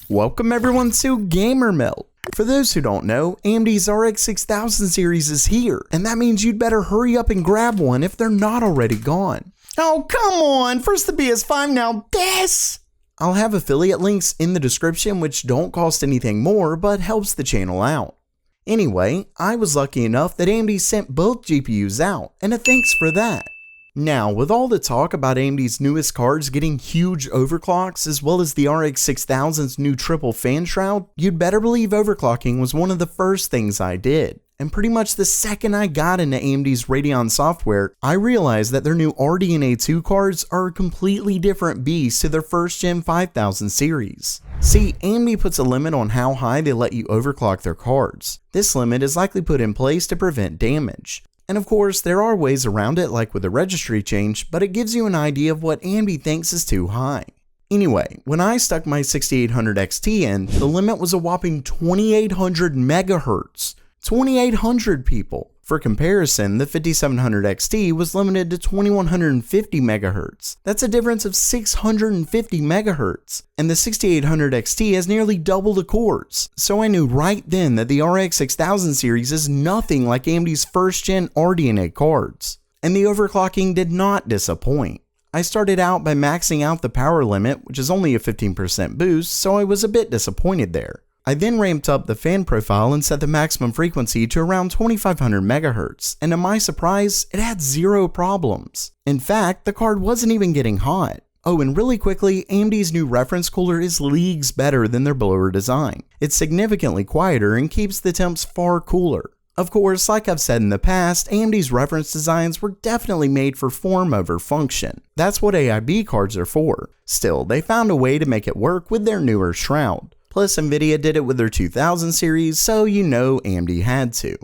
Welcome everyone to Gamer Melt. For those who don't know, AMD's RX 6000 series is here, and that means you'd better hurry up and grab one if they're not already gone. Oh come on, first the PS5, now this! I'll have affiliate links in the description which don't cost anything more but helps the channel out. Anyway, I was lucky enough that AMD sent both GPUs out, and a thanks for that. Now, with all the talk about AMD's newest cards getting huge overclocks as well as the RX 6000's new triple fan shroud, you'd better believe overclocking was one of the first things I did. And pretty much the second I got into AMD's Radeon software, I realized that their new RDNA 2 cards are a completely different beast to their first gen 5000 series. See, AMD puts a limit on how high they let you overclock their cards. This limit is likely put in place to prevent damage. And of course, there are ways around it like with a registry change, but it gives you an idea of what AMD thinks is too high. Anyway, when I stuck my 6800 XT in, the limit was a whopping 2800 megahertz. 2800 people. For comparison, the 5700 XT was limited to 2150 megahertz. That's a difference of 650 megahertz. And the 6800 XT has nearly double the cores. So I knew right then that the RX 6000 series is nothing like AMD's first gen RDNA cards. And the overclocking did not disappoint. I started out by maxing out the power limit, which is only a 15% boost, so I was a bit disappointed there. I then ramped up the fan profile and set the maximum frequency to around 2500 MHz, and to my surprise, it had zero problems. In fact, the card wasn't even getting hot. Oh, and really quickly, AMD's new reference cooler is leagues better than their blower design. It's significantly quieter and keeps the temps far cooler. Of course, like I've said in the past, AMD's reference designs were definitely made for form over function. That's what AIB cards are for. Still, they found a way to make it work with their newer shroud. Plus, Nvidia did it with their 2000 series, so you know AMD had to.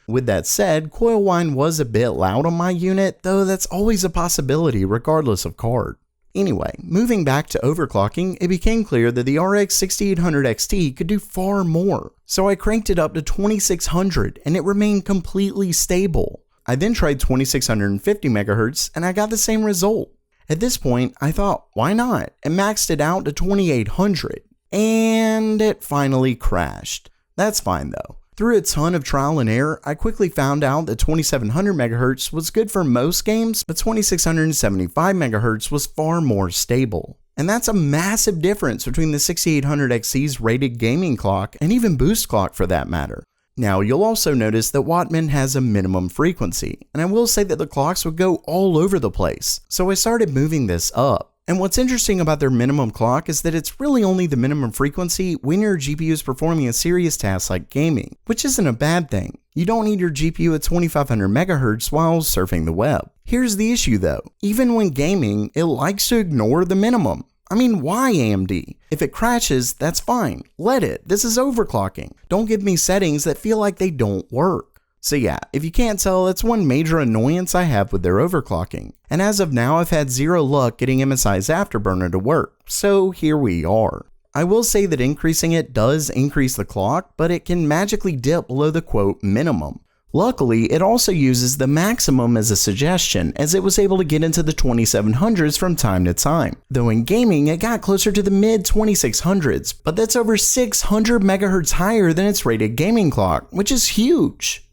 With that said, coil whine was a bit loud on my unit, though that's always a possibility regardless of card. Anyway, moving back to overclocking, it became clear that the RX 6800 XT could do far more. So I cranked it up to 2600 and it remained completely stable. I then tried 2650 MHz and I got the same result. At this point, I thought, why not? And maxed it out to 2800. And it finally crashed. That's fine though. Through a ton of trial and error, I quickly found out that 2700 MHz was good for most games, but 2675 MHz was far more stable. And that's a massive difference between the 6800 XT's rated gaming clock and even boost clock for that matter. Now you'll also notice that Wattman has a minimum frequency, and I will say that the clocks would go all over the place, so I started moving this up. And what's interesting about their minimum clock is that it's really only the minimum frequency when your GPU is performing a serious task like gaming, which isn't a bad thing. You don't need your GPU at 2500 MHz while surfing the web. Here's the issue though, even when gaming, it likes to ignore the minimum. I mean, why AMD? If it crashes, that's fine. Let it. This is overclocking. Don't give me settings that feel like they don't work. So yeah, if you can't tell, that's one major annoyance I have with their overclocking. And as of now, I've had zero luck getting MSI's Afterburner to work, so here we are. I will say that increasing it does increase the clock, but it can magically dip below the quote minimum. Luckily, it also uses the maximum as a suggestion, as it was able to get into the 2700s from time to time. Though in gaming, it got closer to the mid 2600s, but that's over 600 MHz higher than its rated gaming clock, which is huge.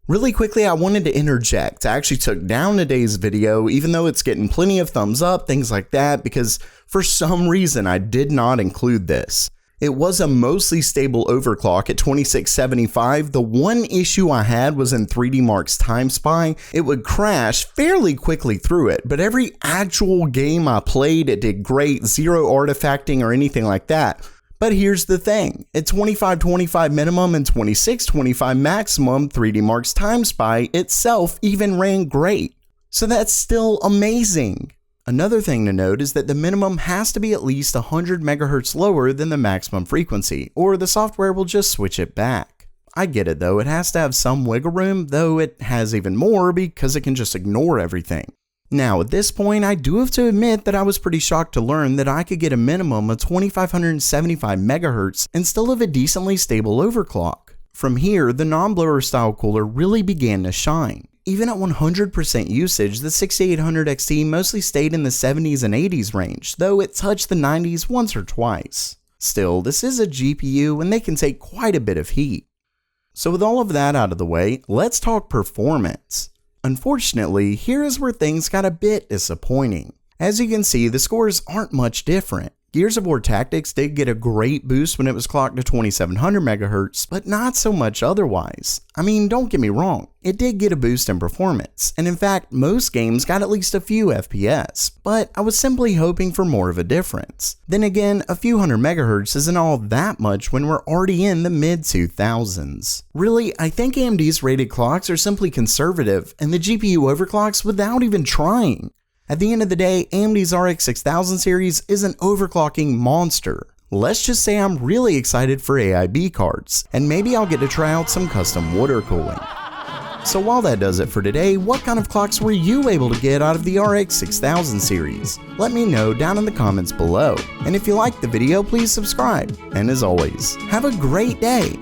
Really quickly, I wanted to interject. I actually took down today's video, even though it's getting plenty of thumbs up, things like that, because for some reason I did not include this. It was a mostly stable overclock at 2675. The one issue I had was in 3D Mark's Time Spy. It would crash fairly quickly through it, but every actual game I played, it did great, zero artifacting or anything like that. But here's the thing, at 2525 minimum and 2625 maximum, 3D Mark's Time Spy itself even ran great. So that's still amazing. Another thing to note is that the minimum has to be at least 100 MHz lower than the maximum frequency, or the software will just switch it back. I get it though, it has to have some wiggle room, though it has even more because it can just ignore everything. Now at this point, I do have to admit that I was pretty shocked to learn that I could get a minimum of 2575 MHz and still have a decently stable overclock. From here, the non-blower style cooler really began to shine. Even at 100% usage, the 6800 XT mostly stayed in the 70s and 80s range, though it touched the 90s once or twice. Still, this is a GPU and they can take quite a bit of heat. So with all of that out of the way, let's talk performance. Unfortunately, here is where things got a bit disappointing. As you can see, the scores aren't much different. Gears of War Tactics did get a great boost when it was clocked to 2700 MHz, but not so much otherwise. I mean, don't get me wrong, it did get a boost in performance, and in fact, most games got at least a few FPS, but I was simply hoping for more of a difference. Then again, a few hundred megahertz isn't all that much when we're already in the mid-2000s. Really, I think AMD's rated clocks are simply conservative, and the GPU overclocks without even trying. At the end of the day, AMD's RX 6000 series is an overclocking monster. Let's just say I'm really excited for AIB cards, and maybe I'll get to try out some custom water cooling. So while that does it for today, what kind of clocks were you able to get out of the RX 6000 series? Let me know down in the comments below. And if you liked the video, please subscribe. And as always, have a great day.